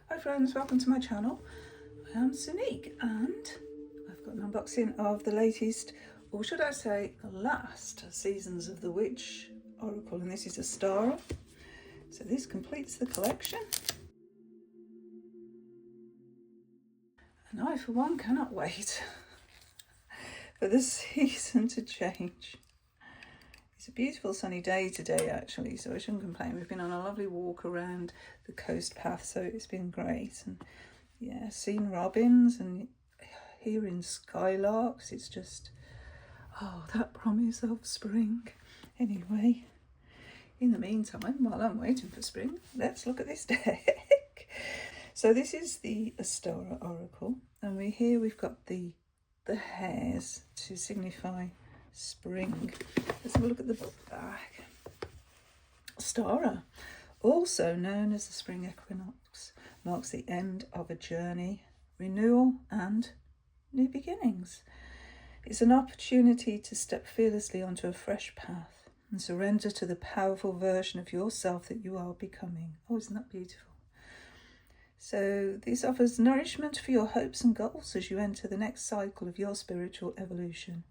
Hi friends, welcome to my channel. I am Sonique and I've got an unboxing of the latest, or should I say the last, seasons of the Witch Oracle, and this is Ostara. So this completes the collection. And I for one cannot wait for the season to change. It's a beautiful sunny day today actually, so I shouldn't complain. We've been on a lovely walk around the coast path, so it's been great. And yeah, seen robins and hearing skylarks. It's just, oh, that promise of spring. Anyway, in the meantime, while I'm waiting for spring, let's look at this deck. So this is the Ostara Oracle, and we've got the hares to signify spring. Let's have a look at the back. Ostara, also known as the spring equinox, marks the end of a journey, renewal and new beginnings. It's an opportunity to step fearlessly onto a fresh path and surrender to the powerful version of yourself that you are becoming. Oh, isn't that beautiful? So this offers nourishment for your hopes and goals as you enter the next cycle of your spiritual evolution.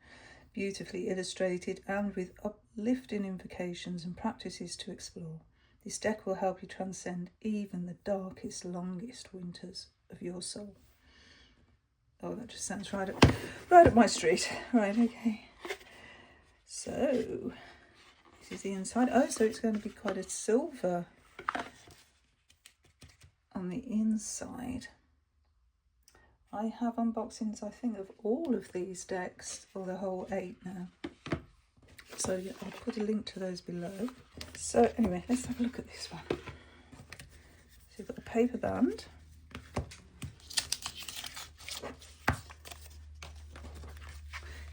Beautifully illustrated and with uplifting invocations and practices to explore. This deck will help you transcend even the darkest, longest winters of your soul. Oh, that just sounds right up my street. Right, okay. So, this is the inside. Oh, so it's going to be quite a silver on the inside. I have unboxings, I think, of all of these decks, or the whole 8 now. So yeah, I'll put a link to those below. So anyway, let's have a look at this one. So you've got the paper band.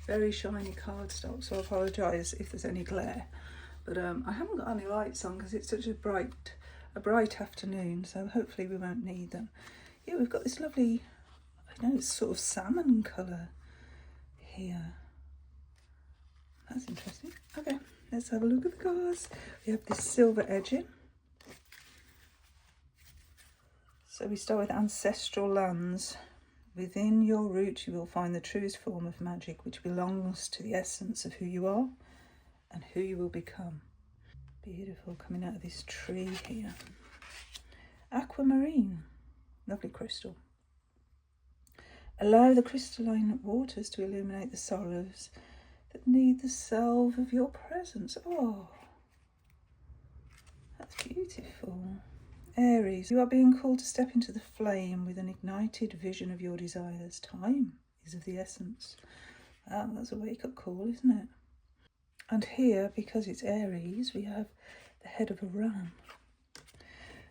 Very shiny cardstock, so I apologise if there's any glare. But I haven't got any lights on because it's such a bright afternoon, so hopefully we won't need them. Yeah, we've got this lovely, I know it's sort of salmon colour here. That's interesting. Okay, let's have a look at the cards. We have this silver edging. So we start with ancestral lands. Within your root you will find the truest form of magic which belongs to the essence of who you are and who you will become. Beautiful, coming out of this tree here. Aquamarine, lovely crystal. Allow the crystalline waters to illuminate the sorrows that need the salve of your presence. Oh, that's beautiful. Aries, you are being called to step into the flame with an ignited vision of your desires. Time is of the essence. Wow, that's a wake-up call, isn't it? And here, because it's Aries, we have the head of a ram.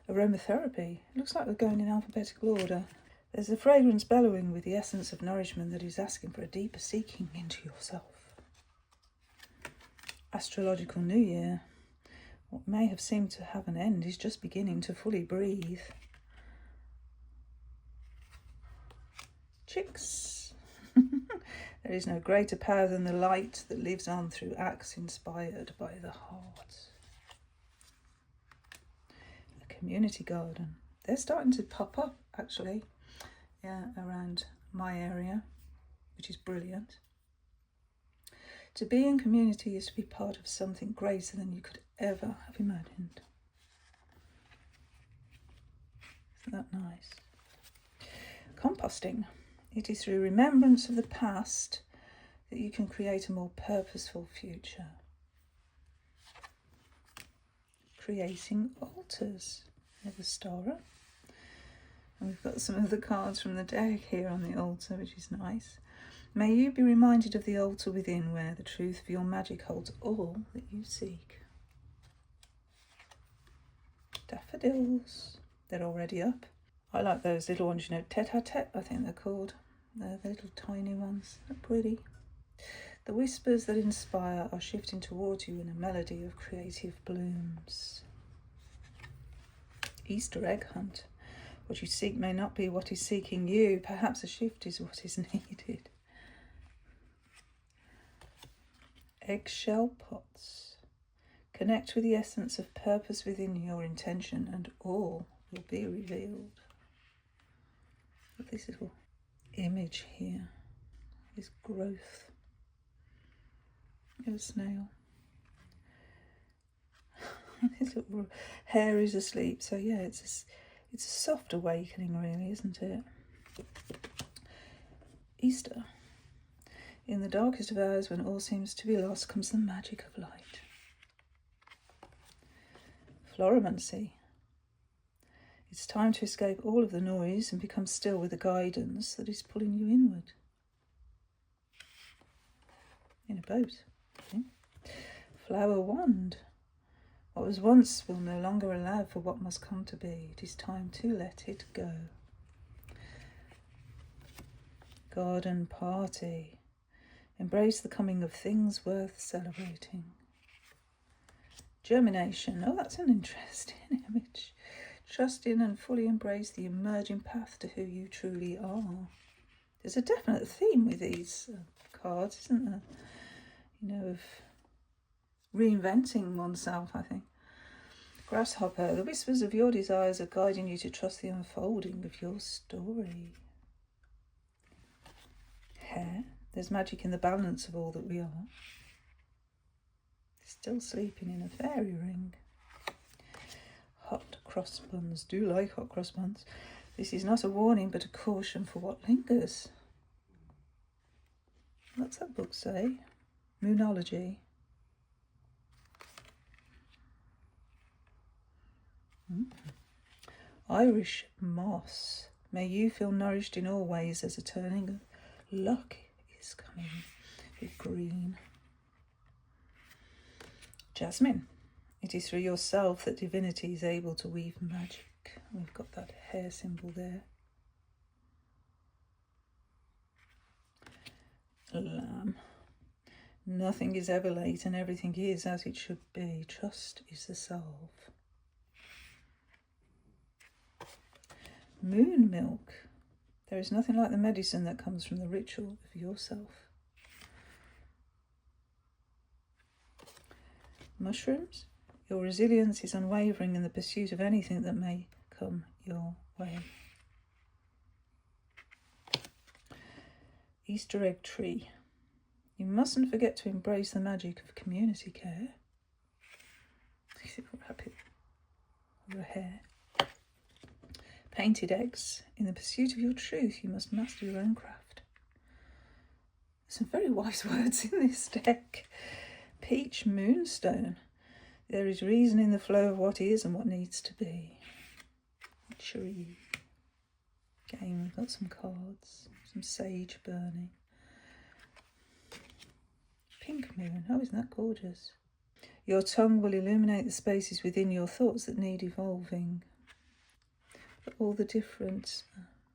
Aromatherapy. It looks like we're going in alphabetical order. There's a fragrance bellowing with the essence of nourishment that is asking for a deeper seeking into yourself. Astrological New Year. What may have seemed to have an end is just beginning to fully breathe. Chicks. There is no greater power than the light that lives on through acts inspired by the heart. A community garden. They're starting to pop up, actually, yeah, around my area, which is brilliant. To be in community is to be part of something greater than you could ever have imagined. Isn't that nice? Composting. It is through remembrance of the past that you can create a more purposeful future. Creating altars. There's a star. And we've got some of the cards from the deck here on the altar, which is nice. May you be reminded of the altar within where the truth of your magic holds all that you seek. Daffodils. They're already up. I like those little ones, you know, tete-a-tete, I think they're called. They're the little tiny ones. They're pretty. The whispers that inspire are shifting towards you in a melody of creative blooms. Easter egg hunt. What you seek may not be what is seeking you. Perhaps a shift is what is needed. Eggshell pots. Connect with the essence of purpose within your intention and all will be revealed. this little image here, this growth of a snail. His little hair is asleep, so yeah, it's a soft awakening, really, isn't it? Easter. In the darkest of hours, when all seems to be lost, comes the magic of light. Florimancy. It's time to escape all of the noise and become still with the guidance that is pulling you inward. In a boat, I think. Flower wand. What was once will no longer allow for what must come to be. It is time to let it go. Garden party. Embrace the coming of things worth celebrating. Germination. Oh, that's an interesting image. Trust in and fully embrace the emerging path to who you truly are. There's a definite theme with these cards, isn't there? You know, of reinventing oneself, I think. Grasshopper. The whispers of your desires are guiding you to trust the unfolding of your story. Hare. There's magic in the balance of all that we are. Still sleeping in a fairy ring. Hot cross buns. Do like hot cross buns. This is not a warning, but a caution for what lingers. What's that book say? Moonology. Irish moss. May you feel nourished in all ways as a turning of luck is coming with green. Jasmine. It is through yourself that divinity is able to weave magic. We've got that hair symbol there. Lamb. Nothing is ever late and everything is as it should be. Trust is the salve. Moon milk. There is nothing like the medicine that comes from the ritual of yourself. Mushrooms. Your resilience is unwavering in the pursuit of anything that may come your way. Easter egg tree. You mustn't forget to embrace the magic of community care. Is it a rabbit or a hare? Painted eggs. In the pursuit of your truth, you must master your own craft. Some very wise words in this deck. Peach moonstone. There is reason in the flow of what is and what needs to be. Tree. Again, we've got some cards. Some sage burning. Pink moon. Oh, isn't that gorgeous? Your tongue will illuminate the spaces within your thoughts that need evolving. All the different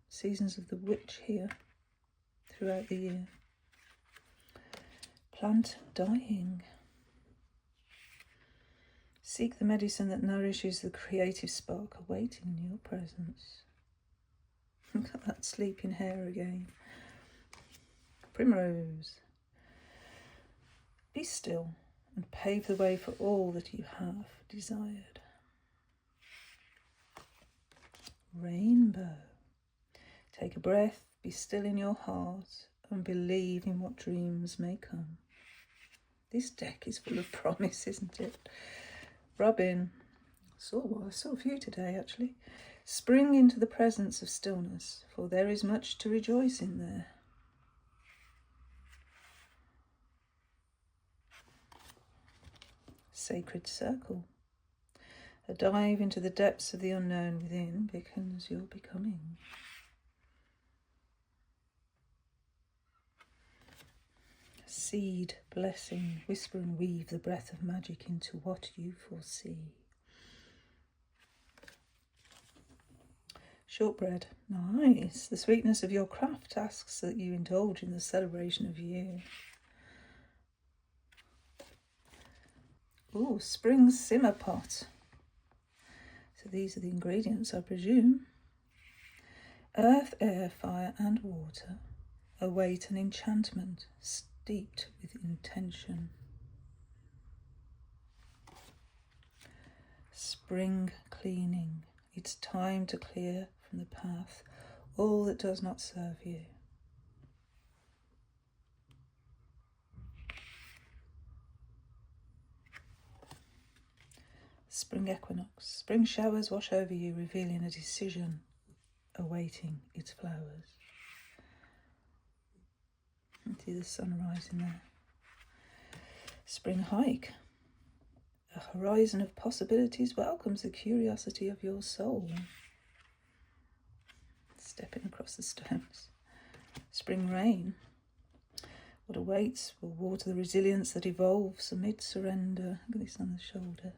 seasons of the witch here throughout the year. Plant dying. Seek the medicine that nourishes the creative spark awaiting in your presence. Look at that sleeping hare again. Primrose. Be still and pave the way for all that you have desired. Rainbow. Take a breath, be still in your heart, and believe in what dreams may come. This deck is full of promise, isn't it? Robin. I saw a few today, actually. Spring into the presence of stillness, for there is much to rejoice in there. Sacred circle. A dive into the depths of the unknown within beckons your becoming. Seed blessing. Whisper and weave the breath of magic into what you foresee. Shortbread. Nice. The sweetness of your craft asks that you indulge in the celebration of you. Ooh, spring simmer pot. So these are the ingredients, I presume. Earth, air, fire and water await an enchantment steeped with intention. Spring cleaning. It's time to clear from the path all that does not serve you. Spring equinox. Spring showers wash over you, revealing a decision awaiting its flowers. And see the sun rising there. Spring hike. A horizon of possibilities welcomes the curiosity of your soul. Stepping across the stones. Spring rain. What awaits will water the resilience that evolves amid surrender. Look at this on the shoulder.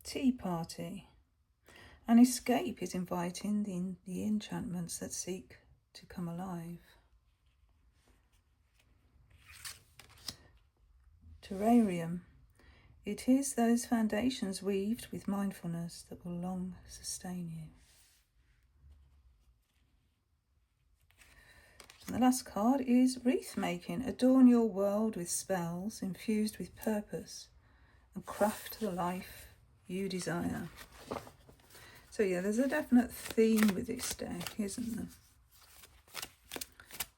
Tea party. An escape is inviting the enchantments that seek to come alive. Terrarium. It is those foundations weaved with mindfulness that will long sustain you. And the last card is wreath making. Adorn your world with spells infused with purpose and craft the life you desire. So yeah, there's a definite theme with this deck, isn't there?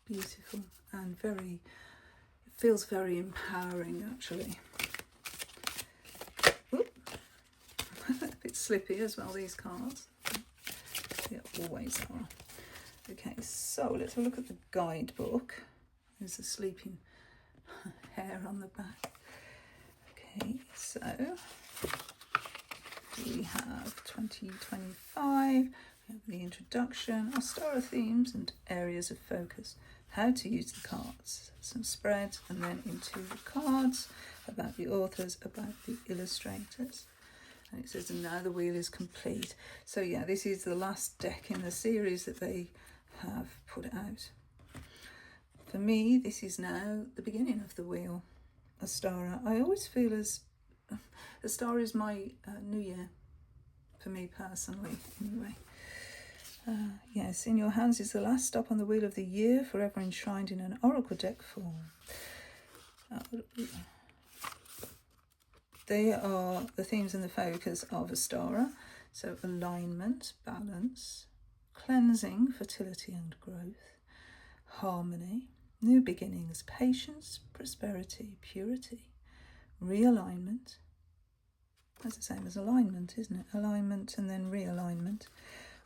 Beautiful and it feels very empowering actually. Oop. A bit slippy as well, these cards. They always are. Okay, so let's have a look at the guidebook. There's a sleeping hare on the back. Okay, so we have 2025, we have the introduction, Ostara themes and areas of focus, how to use the cards, some spread, and then into the cards, about the authors, about the illustrators. And it says, and now the wheel is complete. So yeah, this is the last deck in the series that they have put out. For me, this is now the beginning of the wheel, Ostara. I always feel as Ostara is my new year, for me personally, anyway. Yes, in your hands is the last stop on the wheel of the year, forever enshrined in an oracle deck form. They are the themes and the focus of Ostara. So alignment, balance, cleansing, fertility and growth, harmony, new beginnings, patience, prosperity, purity, realignment. That's the same as alignment, isn't it? Alignment and then realignment,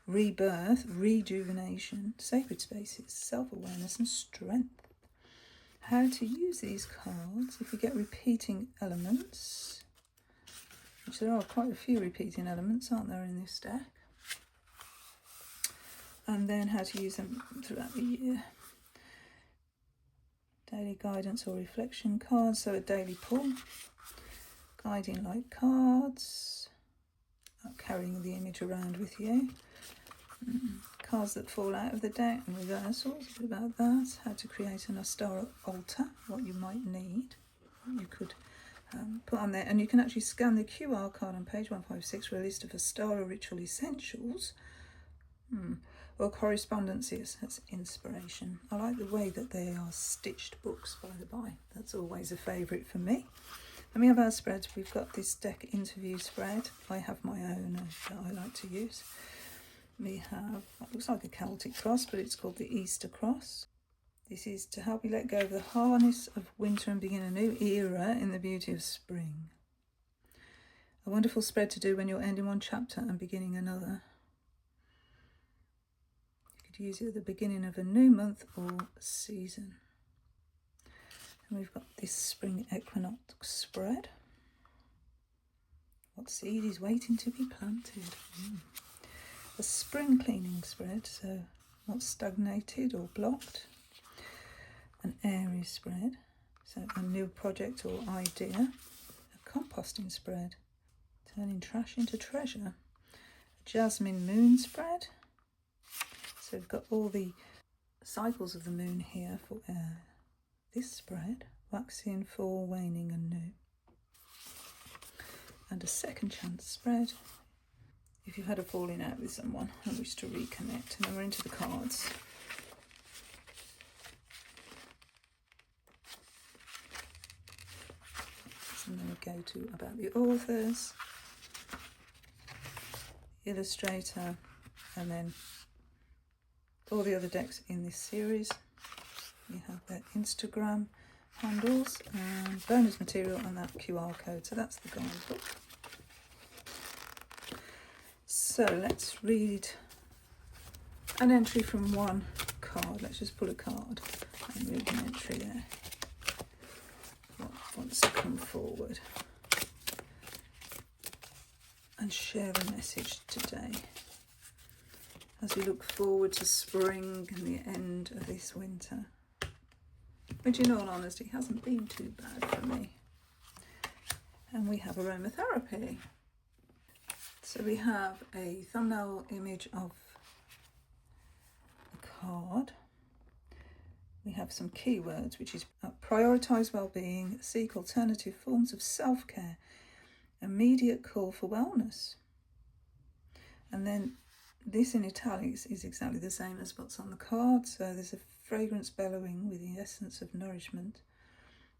rebirth, rejuvenation, sacred spaces, self-awareness and strength. How to use these cards. If we get repeating elements, which there are quite a few repeating elements, aren't there, in this deck? And then how to use them throughout the year. Daily guidance or reflection cards, so a daily pull. Guiding light cards, not carrying the image around with you. Cards that fall out of the deck and reversals, a bit about that. How to create an Ostara altar, what you might need, what you could put on there. And you can actually scan the QR code on page 156 for a list of Ostara ritual essentials. Or correspondences as inspiration. I like the way that they are stitched books, by the by. That's always a favourite for me. And we have our spreads. We've got this deck interview spread. I have my own that I like to use. We have, it looks like a Celtic cross, but it's called the Easter cross. This is to help you let go of the harness of winter and begin a new era in the beauty of spring. A wonderful spread to do when you're ending one chapter and beginning another. Use it at the beginning of a new month or season. And we've got this spring equinox spread. What seed is waiting to be planted? A spring cleaning spread, so not stagnated or blocked. An Aries spread, so a new project or idea. A composting spread, turning trash into treasure. A jasmine moon spread. So we've got all the cycles of the moon here for this spread, waxing, full, waning and new. And a second chance spread if you've had a falling out with someone and wish to reconnect. And then we're into the cards. And then we go to about the authors, illustrator, and then all the other decks in this series. You have their Instagram handles and bonus material and that QR code. So that's the guidebook. So let's read an entry from one card. Let's just pull a card and read an entry there. What wants to come forward and share the message today as we look forward to spring and the end of this winter, which in all honesty hasn't been too bad for me. And we have aromatherapy. So we have a thumbnail image of a card. We have some keywords, which is prioritise well-being, seek alternative forms of self-care, immediate call for wellness. And then this in italics is exactly the same as what's on the card. So there's a fragrance bellowing with the essence of nourishment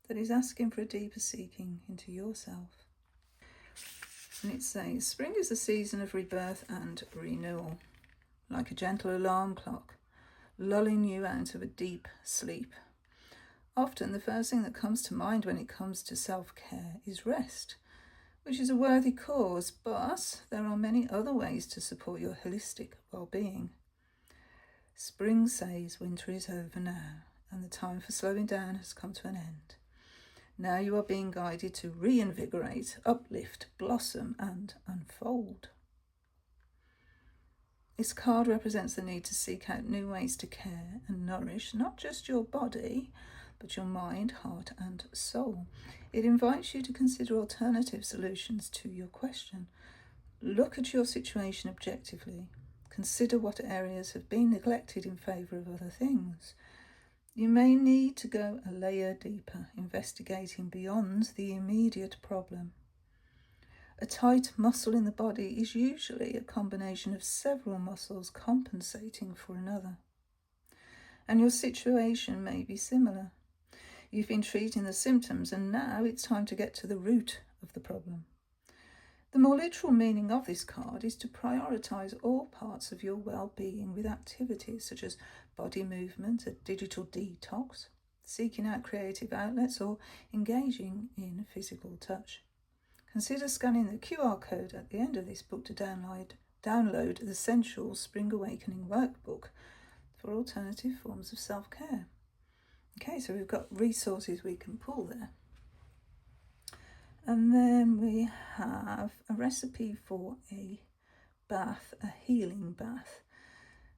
that is asking for a deeper seeking into yourself. And it says, spring is the season of rebirth and renewal, like a gentle alarm clock, lulling you out of a deep sleep. Often the first thing that comes to mind when it comes to self-care is rest, which is a worthy cause, but there are many other ways to support your holistic well-being. Spring says winter is over now, and the time for slowing down has come to an end. Now you are being guided to reinvigorate, uplift, blossom, and unfold. This card represents the need to seek out new ways to care and nourish not just your body, but your mind, heart, and soul. It invites you to consider alternative solutions to your question. Look at your situation objectively. Consider what areas have been neglected in favour of other things. You may need to go a layer deeper, investigating beyond the immediate problem. A tight muscle in the body is usually a combination of several muscles compensating for another. And your situation may be similar. You've been treating the symptoms and now it's time to get to the root of the problem. The more literal meaning of this card is to prioritise all parts of your well-being with activities such as body movement, a digital detox, seeking out creative outlets, or engaging in physical touch. Consider scanning the QR code at the end of this book to download the Sensual Spring Awakening workbook for alternative forms of self-care. Okay, so we've got resources we can pull there. And then we have a recipe for a bath, a healing bath.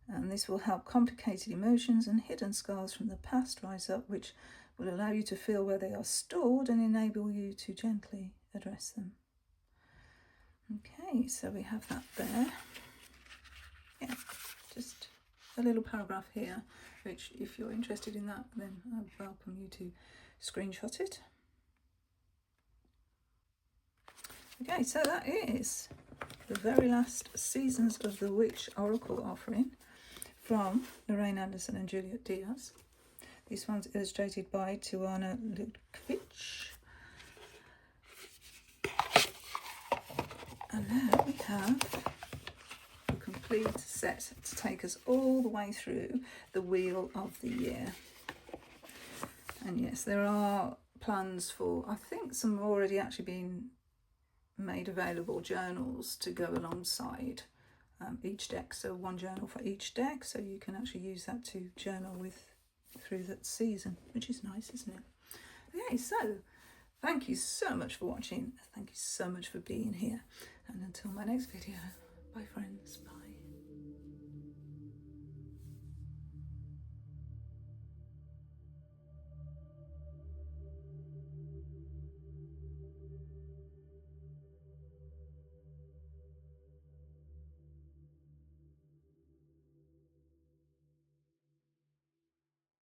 And this will help complicated emotions and hidden scars from the past rise up, which will allow you to feel where they are stored and enable you to gently address them. Okay, so we have that there. Yeah, just a little paragraph here, which if you're interested in that, then I would welcome you to screenshot it. Okay, so that is the very last Seasons of the Witch Oracle offering from Lorraine Anderson and Juliet Diaz. This one's illustrated by Tuana Lutkovich. And now we have a complete set to take us all the way through the Wheel of the Year. And yes, there are plans for, I think some have already actually been made available, journals to go alongside each deck. So one journal for each deck, so you can actually use that to journal with through that season, which is nice, isn't it? Okay, so thank you so much for watching. Thank you so much for being here. And until my next video, bye friends, bye.